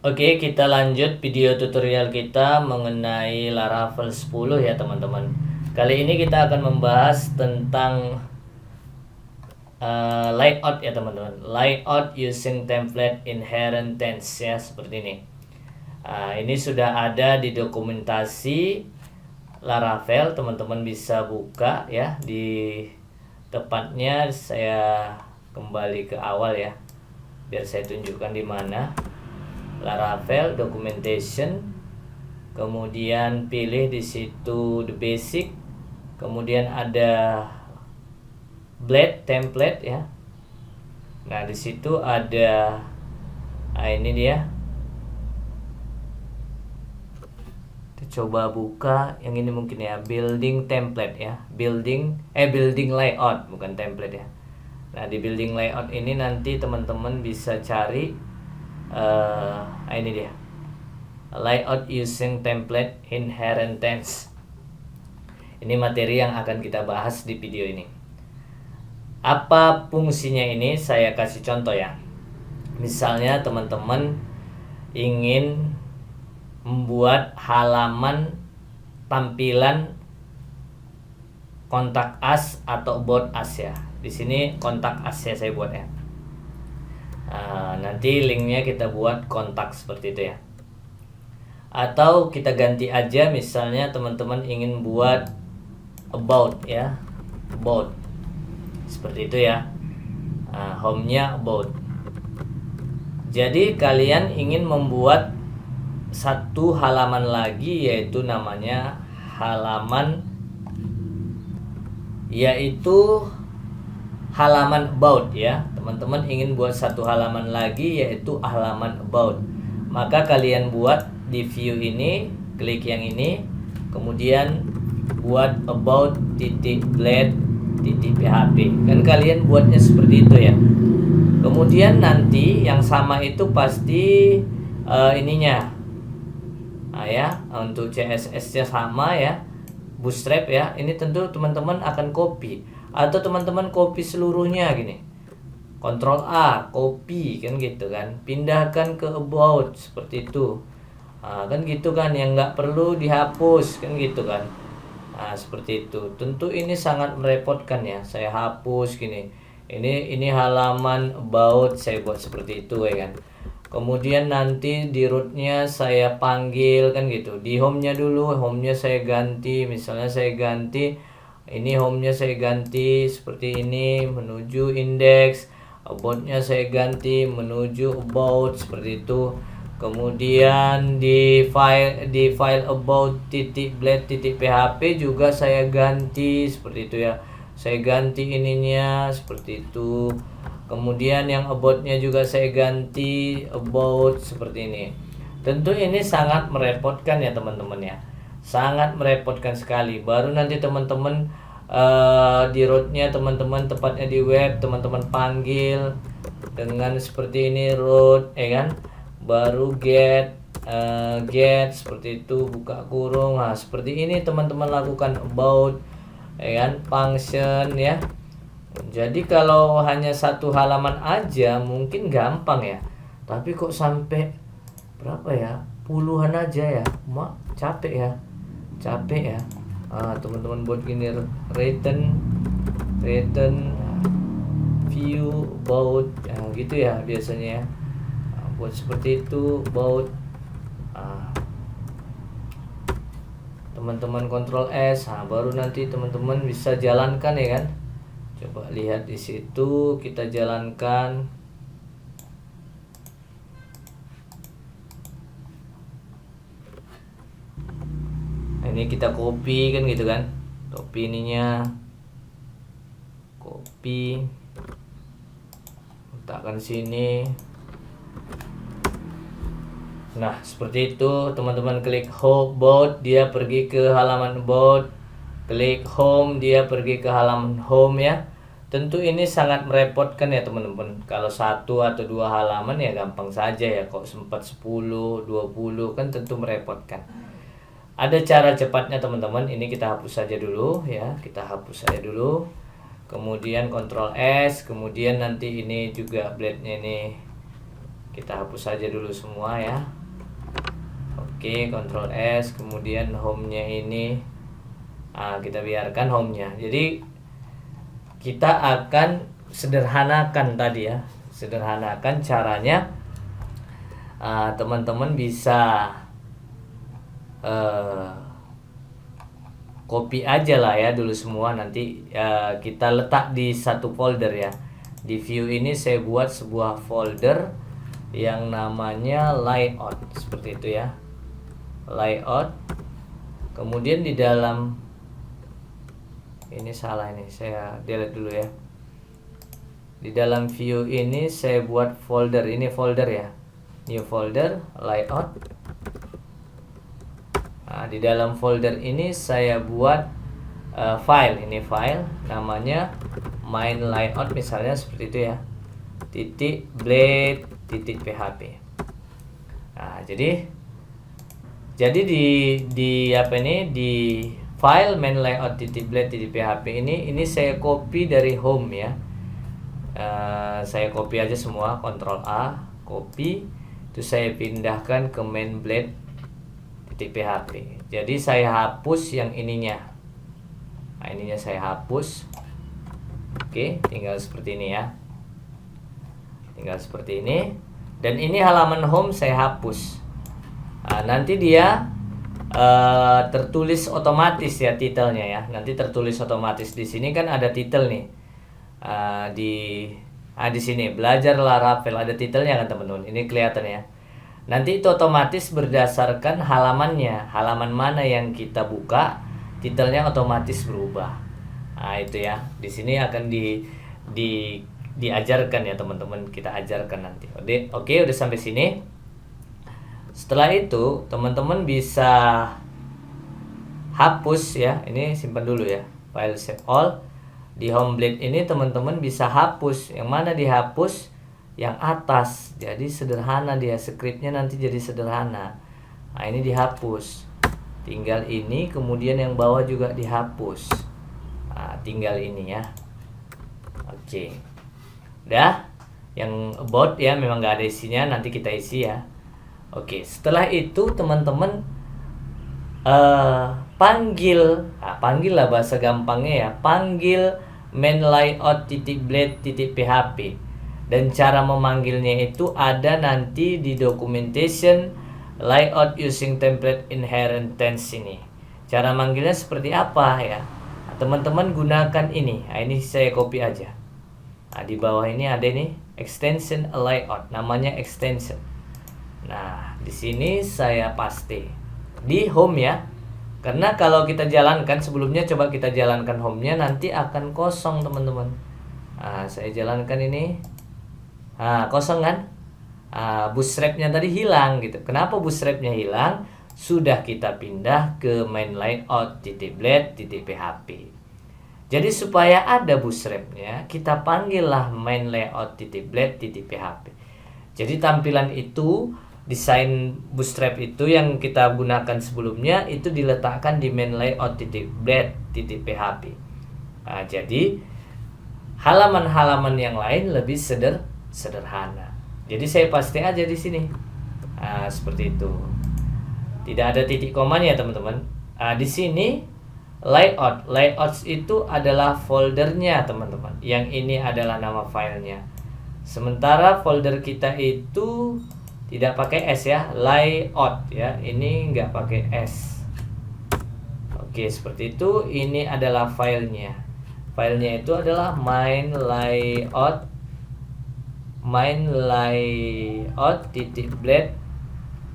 Oke, kita lanjut video tutorial kita mengenai Laravel 10 ya teman-teman. Kali ini kita akan membahas tentang layout ya teman-teman. Layout using template inheritance ya, seperti ini. Ini sudah ada di dokumentasi Laravel, teman-teman bisa buka ya. Di tepatnya saya kembali ke awal ya, biar saya tunjukkan di mana. Laravel documentation, kemudian pilih di situ the basic, kemudian ada blade template ya. Nah, di situ ada ini dia. Kita coba buka yang ini mungkin ya, building template ya. Building layout, bukan template ya. Nah, di building layout ini nanti teman-teman bisa cari ini dia, layout using template inheritance. Ini materi yang akan kita bahas di video ini. Apa fungsinya ini? Saya kasih contoh ya. Misalnya teman-teman ingin membuat halaman tampilan kontak us atau about us ya. Di sini kontak us ya saya buat ya. Nanti linknya kita buat kontak seperti itu ya. Atau kita ganti aja, misalnya teman-teman ingin buat about ya, about seperti itu ya. Home-nya about. Jadi kalian ingin membuat satu halaman lagi, yaitu namanya halaman, yaitu halaman about ya. Teman-teman ingin buat satu halaman lagi, yaitu halaman about. Maka kalian buat di view ini, klik yang ini, kemudian buat about.blade.php. Kan kalian buatnya seperti itu ya. Kemudian nanti yang sama itu pasti ininya ya, untuk CSS-nya sama ya, bootstrap ya. Ini tentu teman-teman akan copy, atau teman-teman copy seluruhnya gini, Ctrl A, copy kan gitu kan, pindahkan ke about seperti itu. Kan gitu kan, yang nggak perlu dihapus kan gitu kan. Seperti itu. Tentu ini sangat merepotkan ya, saya hapus gini. Ini halaman about, saya buat seperti itu ya kan. Kemudian nanti di rootnya saya panggil kan gitu. Di home-nya dulu, home-nya saya ganti, misalnya saya ganti ini, home-nya saya ganti seperti ini menuju index, about-nya saya ganti menuju about seperti itu. Kemudian di file about.blade.php juga saya ganti seperti itu ya. Saya ganti ininya seperti itu. Kemudian yang about-nya juga saya ganti about seperti ini. Tentu ini sangat merepotkan ya teman-teman ya. Sangat merepotkan sekali. Baru nanti teman-teman di root-nya teman-teman, tepatnya di web, teman-teman panggil dengan seperti ini root ya kan. Baru get seperti itu, buka kurung. Seperti ini teman-teman lakukan about ya kan, function ya. Jadi kalau hanya satu halaman aja mungkin gampang ya, tapi kok sampai berapa ya, puluhan aja ya, capek ya. Teman-teman buat gini, return view about gitu ya biasanya ya. Buat seperti itu about. Teman-teman Ctrl S, baru nanti teman-teman bisa jalankan ya kan. Coba lihat di situ, kita jalankan. Ini kita copy kan gitu kan. Copy ininya. Copy. Letakkan sini. Nah, seperti itu teman-teman. Klik about, dia pergi ke halaman about. Klik home, dia pergi ke halaman home ya. Tentu ini sangat merepotkan ya teman-teman. Kalau satu atau dua halaman ya gampang saja ya. Kok sempat 10, 20 kan tentu merepotkan. Ada cara cepatnya teman-teman. Ini kita hapus saja dulu ya. Kita hapus saja dulu. Kemudian Ctrl S, kemudian nanti ini juga blade-nya ini Kita hapus saja dulu semua ya. Oke, Ctrl S, kemudian home-nya ini kita biarkan home-nya. Jadi kita akan sederhanakan tadi ya, sederhanakan caranya. Teman-teman bisa copy aja lah ya dulu semua, nanti kita letak di satu folder ya. Di view ini saya buat sebuah folder yang namanya layout, seperti itu ya, layout. Kemudian di dalam ini salah, ini saya delete dulu ya. Di dalam view ini saya buat folder, ini folder ya, new folder layout. Di dalam folder ini saya buat file, ini file namanya main layout misalnya, seperti itu ya, .blade.php. Jadi di apa ini, di file main layout.blade.php ini saya copy dari home ya. Saya copy aja semua, Ctrl A, copy, itu saya pindahkan ke main blade.php. Jadi saya hapus yang ininya. Ininya saya hapus. Oke, tinggal seperti ini ya. Tinggal seperti ini. Dan ini halaman home saya hapus. Nanti dia tertulis otomatis ya titelnya ya. Nanti tertulis otomatis. Di sini kan ada titel nih. Di sini belajar Laravel ada titelnya kan teman-teman. Ini kelihatan ya. Nanti itu otomatis berdasarkan halamannya, halaman mana yang kita buka, titelnya otomatis berubah. Itu ya. Di sini akan diajarkan ya teman-teman, kita ajarkan nanti. Oke, udah sampai sini. Setelah itu teman-teman bisa hapus ya. Ini simpan dulu ya. File save all. Di home blade ini teman-teman bisa hapus. Yang mana dihapus? Yang atas. Jadi sederhana dia, scriptnya nanti jadi sederhana. Ini dihapus. Tinggal ini, kemudian yang bawah juga dihapus. Tinggal ini ya. Oke. Udah. Yang about ya memang nggak ada isinya, nanti kita isi ya. Oke, setelah itu teman-teman panggil lah bahasa gampangnya ya, panggil main layout.blade.php. Dan cara memanggilnya itu ada nanti di documentation layout using template inheritance ini. Cara manggilnya seperti apa ya? Teman-teman gunakan ini. Ini saya copy aja. Di bawah ini ada nih extension layout, namanya extension. Di sini saya paste di home ya. Karena kalau kita jalankan sebelumnya, coba kita jalankan home-nya, nanti akan kosong teman-teman. Saya jalankan ini. Kosong kan? Bootstrap-nya tadi hilang gitu. Kenapa bootstrap-nya hilang? Sudah kita pindah ke main layout.blade.php. Jadi supaya ada bootstrap-nya, kita panggillah main layout.blade.php. Jadi tampilan itu, desain bootstrap itu yang kita gunakan sebelumnya itu diletakkan di main layout.blade.php. Jadi halaman-halaman yang lain lebih sederhana. Jadi saya paste aja di sini. Seperti itu. Tidak ada titik komanya teman-teman. Di sini layouts itu adalah foldernya teman-teman. Yang ini adalah nama filenya. Sementara folder kita itu tidak pakai S ya, layout ya. Ini nggak pakai S. Oke, seperti itu. Ini adalah filenya. Filenya itu adalah main layout .blade.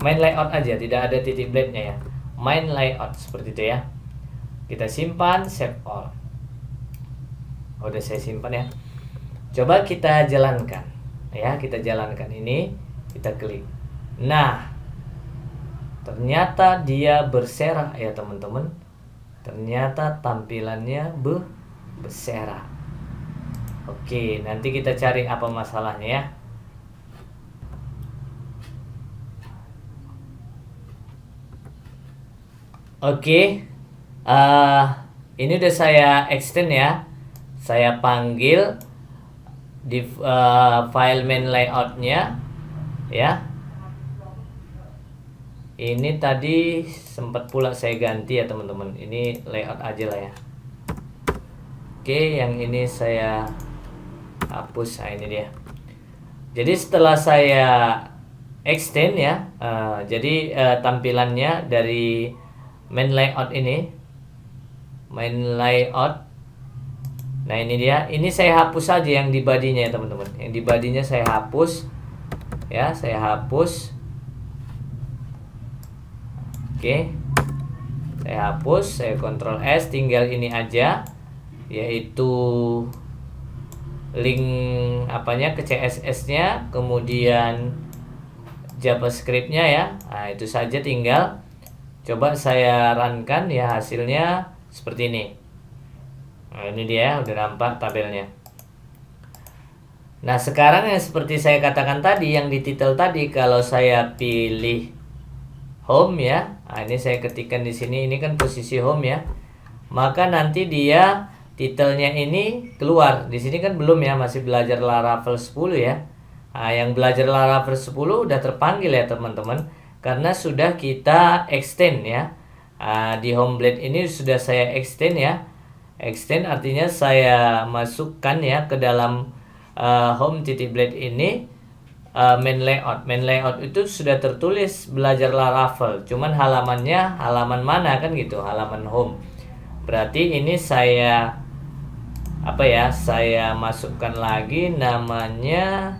Main layout aja, tidak ada titik blade-nya ya. Main layout seperti itu ya. Kita simpan, save all. Udah saya simpan ya. Coba kita jalankan ya, kita jalankan ini, kita klik. Ternyata dia berserak ya teman-teman. Ternyata tampilannya berserak. Oke, nanti kita cari apa masalahnya ya. Oke, ini udah saya extend ya. Saya panggil di file main layoutnya ya. Ini tadi sempat pula saya ganti ya teman-teman. Ini layout aja lah ya. Oke, yang ini saya hapus. Nah, ini dia. Jadi setelah saya extend ya, jadi tampilannya dari main layout ini, main layout. Nah ini dia. Ini saya hapus aja yang di bodinya ya teman-teman. Yang di bodinya saya hapus, ya, saya hapus. Oke, saya hapus, saya Ctrl S, tinggal ini aja, yaitu link apanya ke CSS-nya, kemudian JavaScript-nya ya. Nah, itu saja, tinggal coba saya runkan ya, hasilnya seperti ini. Nah, ini dia, udah nampak tabelnya. Nah, sekarang yang seperti saya katakan tadi, yang di title tadi, kalau saya pilih home ya. Nah, ini saya ketikkan di sini, ini kan posisi home ya. Maka nanti dia titelnya ini keluar. Di sini kan belum ya, masih belajar Laravel 10 ya. Nah, yang belajar Laravel 10 udah terpanggil ya teman-teman, karena sudah kita extend ya. Di Homeblade ini sudah saya extend ya. Extend artinya saya masukkan ya ke dalam home.blade ini. Main layout itu sudah tertulis belajar Laravel, cuman halamannya halaman mana kan gitu, halaman home. Berarti ini saya apa ya, saya masukkan lagi namanya.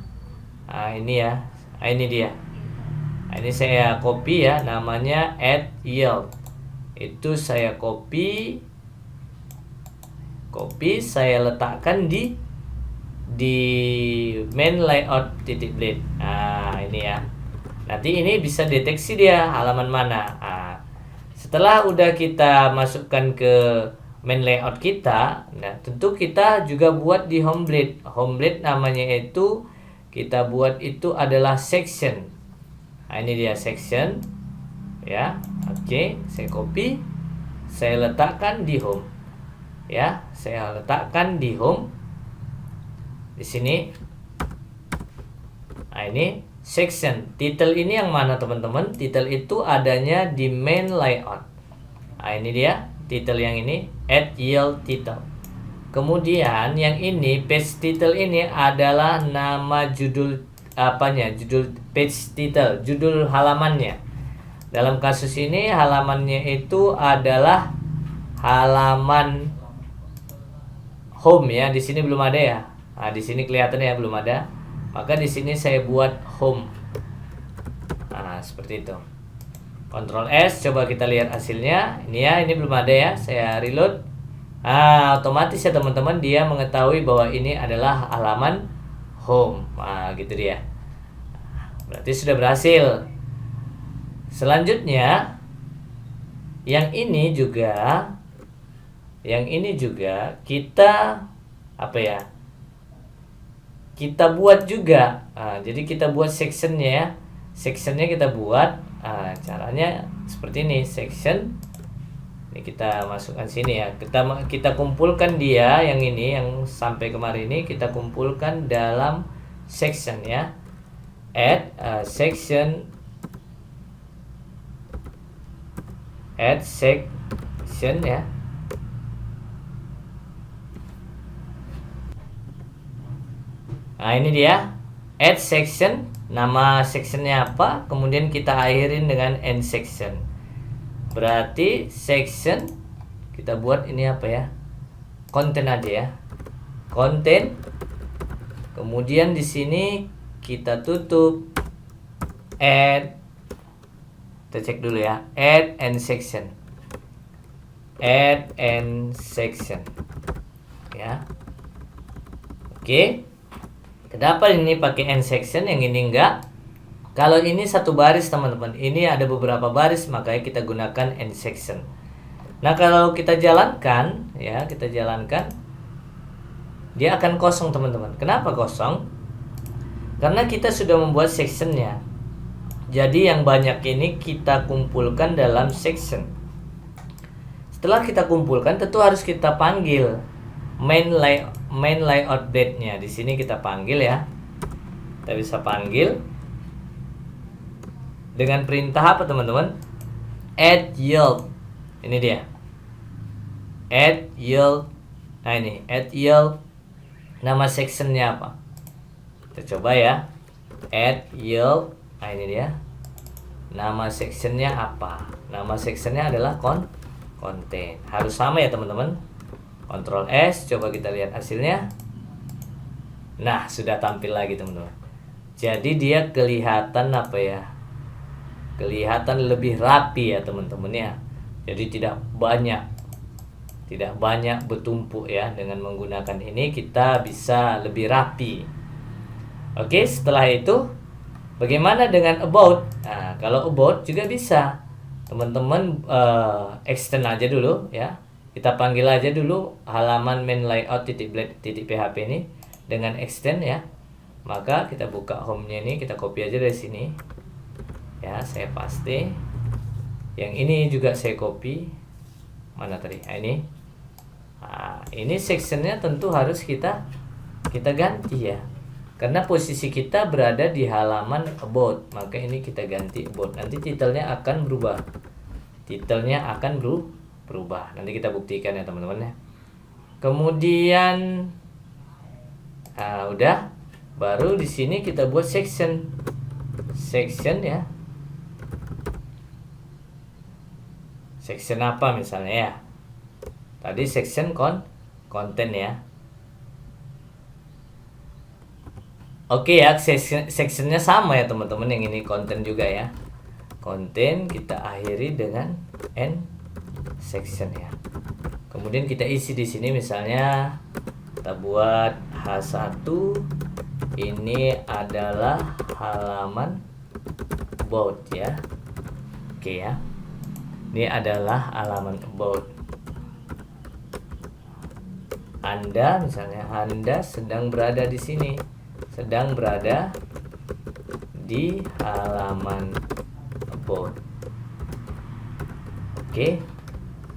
Ini ya, ini dia. Ini saya copy ya, namanya add yield. Itu saya copy, saya letakkan di main layout .blade. Nah ini ya, nanti ini bisa deteksi dia halaman mana. Nah, setelah udah kita masukkan ke main layout kita, nah tentu kita juga buat di Homeblade. Homeblade namanya itu kita buat itu adalah section. Nah ini dia section ya. Oke, saya copy, saya letakkan di home ya, saya letakkan di home di sini. Nah ini section. Title ini yang mana teman-teman? Title itu adanya di main layout. Nah ini dia title yang ini, add yield title. Kemudian yang ini page title ini adalah nama judul apanya? Judul page title, judul halamannya. Dalam kasus ini halamannya itu adalah halaman home ya. Di sini belum ada ya. Nah, di sini kelihatan ya belum ada. Maka di sini saya buat home. Nah, seperti itu. Ctrl S, coba kita lihat hasilnya. Ini ya, ini belum ada ya. Saya reload. Otomatis ya teman-teman, dia mengetahui bahwa ini adalah halaman home. Nah, gitu dia. Berarti sudah berhasil. Selanjutnya yang ini juga kita apa ya? Kita buat juga. Jadi kita buat sectionnya ya. Sectionnya kita buat. Caranya seperti ini, section. Ini kita masukkan sini ya. Kita kumpulkan dia yang ini, yang sampai kemarin ini kita kumpulkan dalam section ya. Add section. Add section ya. Nah ini dia, add section, nama sectionnya apa, kemudian kita akhirin dengan end section. Berarti section kita buat ini apa ya, konten aja ya, konten. Kemudian di sini kita tutup add, kita cek dulu ya, add end section, add end section ya. Oke. Kenapa ini pakai end section, yang ini enggak? Kalau ini satu baris teman-teman, ini ada beberapa baris, makanya kita gunakan end section. Nah kalau kita jalankan ya, dia akan kosong teman-teman. Kenapa kosong? Karena kita sudah membuat sectionnya. Jadi yang banyak ini kita kumpulkan dalam section. Setelah kita kumpulkan, tentu harus kita panggil main layout blade-nya. Di sini kita panggil ya. Kita bisa panggil dengan perintah apa teman-teman? Add yield. Ini dia. Add yield. Nah ini add yield. Nama sectionnya apa? Kita coba ya. Add yield. Nah ini dia. Nama sectionnya apa? Nama sectionnya adalah konten. Harus sama ya teman-teman. Ctrl S. Coba kita lihat hasilnya. Nah sudah tampil lagi teman-teman. Jadi dia kelihatan apa ya? Kelihatan lebih rapi ya teman-teman ya. Jadi tidak banyak bertumpuk ya. Dengan menggunakan ini kita bisa lebih rapi. Oke, setelah itu bagaimana dengan about? Nah, kalau about juga bisa. Teman-teman extend aja dulu ya. Kita panggil aja dulu halaman main layout.blade.php ini dengan extend ya. Maka kita buka home-nya ini, kita copy aja dari sini. Ya, saya paste. Yang ini juga saya copy. Mana tadi? Nah, ini. Nah, ini sectionnya tentu harus kita ganti ya, karena posisi kita berada di halaman about, maka ini kita ganti about. Nanti titelnya akan berubah. Nanti kita buktikan ya teman-teman ya. Kemudian udah, baru di sini kita buat section ya. Section apa misalnya ya? Tadi section konten ya. Oke ya, sectionnya sama ya teman-teman. Yang ini konten juga ya. Konten kita akhiri dengan end section ya. Kemudian kita isi di sini misalnya kita buat H1 ini adalah halaman about ya. Oke ya. Ini adalah halaman about. Anda misalnya sedang berada di sini, sedang berada di halaman about. Oke.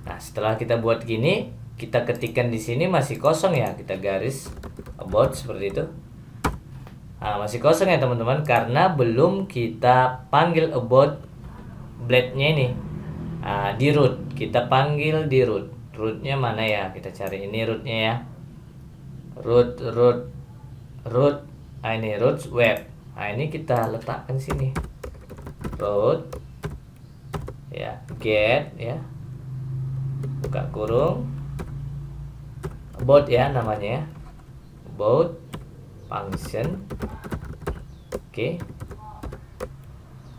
Nah, setelah kita buat gini, kita ketikkan di sini masih kosong ya, kita garis about seperti itu. Nah, masih kosong ya teman-teman, karena belum kita panggil about blade-nya ini. Nah, di root, kita panggil di root. Rootnya mana ya? Kita cari ini rootnya ya. Root. Nah, ini root web. Nah, ini kita letakkan sini. Root ya, get ya. Buka kurung. About ya namanya ya. About function. Oke.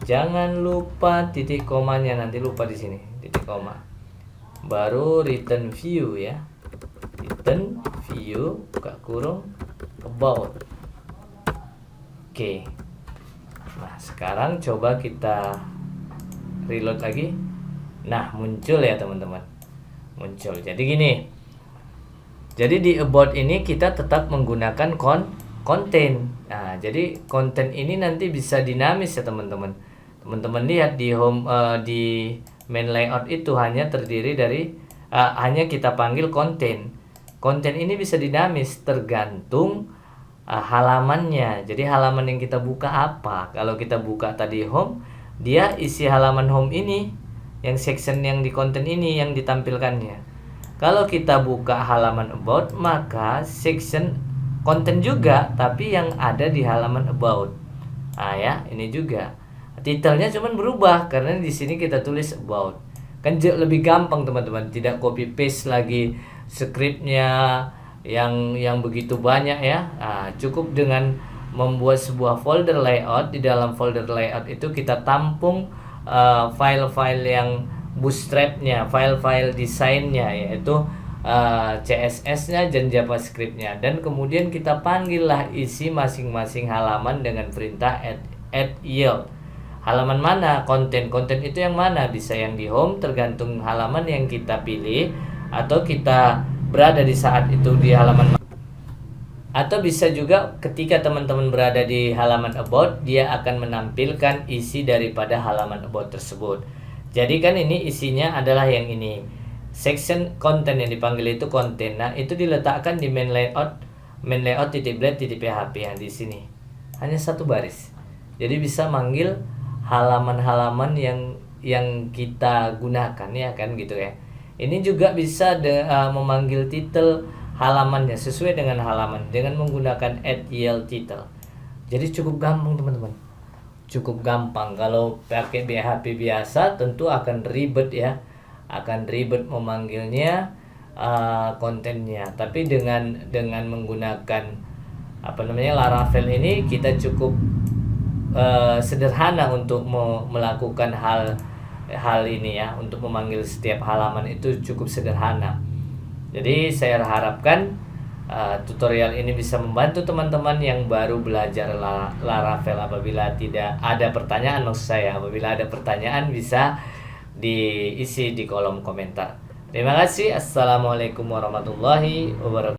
Jangan lupa titik komanya, nanti lupa di sini, titik koma. Baru return view ya. Return view, buka kurung, about. Oke. Nah, sekarang coba kita reload lagi. Nah, muncul ya teman-teman. Muncul. Jadi gini. Jadi di about ini kita tetap menggunakan konten. Nah, jadi konten ini nanti bisa dinamis ya teman-teman. Teman-teman lihat di home di main layout itu hanya terdiri dari hanya kita panggil konten. Konten ini bisa dinamis tergantung halamannya. Jadi halaman yang kita buka apa? Kalau kita buka tadi home, dia isi halaman home ini, yang section yang di konten ini yang ditampilkannya. Kalau kita buka halaman about, maka section konten juga, tapi yang ada di halaman about. Ah ya, ini juga. Titelnya cuman berubah karena di sini kita tulis about. Kan lebih gampang teman-teman, tidak copy paste lagi scriptnya yang begitu banyak ya. Nah, cukup dengan membuat sebuah folder layout. Di dalam folder layout itu kita tampung file-file yang bootstrapnya, file-file desainnya, yaitu CSS-nya dan JavaScript-nya, dan kemudian kita panggillah isi masing-masing halaman dengan perintah add yield. Halaman mana? Konten itu yang mana? Bisa yang di home, tergantung halaman yang kita pilih, atau kita berada di saat itu di halaman, atau bisa juga ketika teman-teman berada di halaman about, dia akan menampilkan isi daripada halaman about tersebut. Jadi kan ini isinya adalah yang ini, section konten yang dipanggil itu konten. Nah, itu diletakkan di main layout.blade.php yang di sini hanya satu baris. Jadi bisa manggil halaman-halaman yang kita gunakan ya kan gitu ya. Ini juga bisa memanggil titel halamannya sesuai dengan halaman dengan menggunakan @yel_title. Jadi cukup gampang teman-teman. Cukup gampang. Kalau pakai PHP biasa tentu akan ribet ya. Akan ribet memanggilnya kontennya. Tapi dengan menggunakan Laravel ini kita cukup sederhana untuk melakukan hal ini ya, untuk memanggil setiap halaman itu cukup sederhana. Jadi saya harapkan tutorial ini bisa membantu teman-teman yang baru belajar Laravel. Apabila tidak ada pertanyaan, apabila ada pertanyaan bisa diisi di kolom komentar. Terima kasih. Assalamualaikum warahmatullahi wabarakatuh.